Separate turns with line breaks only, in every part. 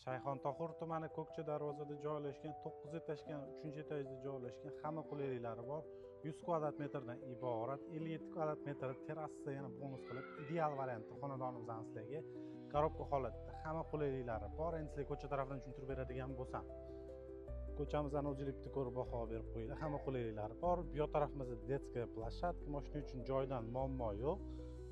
Shayxontohur tumani Ko'kcha darvozada joylashgan, 9 etajdan 3-etajda joylashgan, hamma qulayliklari bor. 100 kvadrat metrdan iborat 57 kvadrat metr terrasa yana bonus qilib ideal variantda xonadonimizni sizlarga korobka holatda hamma qulayliklari bor. Endi sizlarga ko'cha tarafdan tushuntirib beradigan bo'lsam, ko'chamizni o'zingiz bitta ko'rib baho berib qo'yinglar. Hamma qulayliklari bor. Bu yoq tarafimizda detskaya plashatka, mashina uchun joydan muammo yo'q.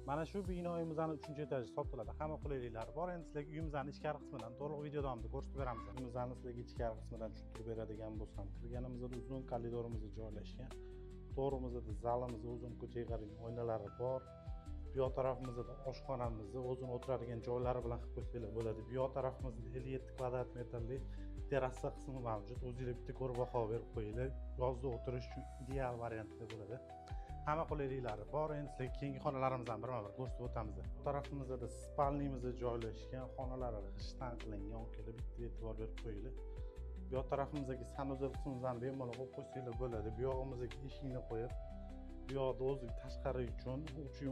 Mana shu binoyimizning 3-etaji sotiladi. Hamma qulayliklari bor. Endi sizlarga uyimizning ichkari qismidan to'liq video davomida ko'rsatib beramiz. Uyimizning sizlarga ichkari qismidan tushuntirib beradigan bo'lsam, kirganimizda uzun koridorimiz joylashgan. To'g'rimizda zalimiz uzun, ko'chaga qarang oynalari bor. Bu yoq tarafimizda oshxonamiz, o'zini o'tiradigan joylari bilan qilib qo'ysanglar bo'ladi. Bu yoq tarafimizda 57 kvadrat metrli terrasa qismi mavjud. O'zingiz bitta ko'rib baho berib qo'yinglar. Yozda o'tirish uchun ideal variantda bo'ladi. Hamma qulayliklari bor. Endi sizlarga keyingi xonalarimizdan birma-bir ko'rsatib o'tamiz. Bu tarafimizda spalnimiz joylashgan, xonalari g'ishtdan qilingan, kelib bitta e'tibor berib qo'yinglar. Bu yoq tarafimizdagi sanuzel qismimizni bemalol qo'yib qo'ysanglar bo'ladi. Bu yog'imizga eshikni qo'yib, bu yoqda o'zi tashqari uchun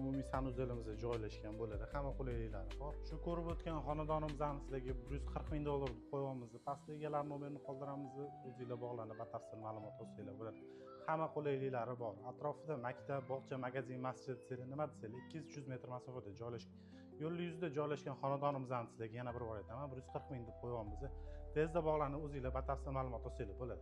umumiy sanuzelimiz joylashgan bo'ladi. Hamma qulayliklari bor. Shu ko'rib o'tgan xonadonimizni sizlarga 140 ming dollar deb qo'yamiz. Pastda egalar nomerini qoldiramiz. O'zingizlar bog'lanib batafsil ma'lumot olsanglar bo'ladi. Hamma qulayliklari bor. Atrofida maktab, bog'cha, magazin, masjid, nima desanglar 200-300 metr masofada joylashgan. Yo'l yuzida joylashgan xonadonimizni sizlarga yana bir bor aytaman, 140 ming deb qo'yamiz. Tezda bog'lanib o'zingizlar batafsil ma'lumot olsanglar bo'ladi.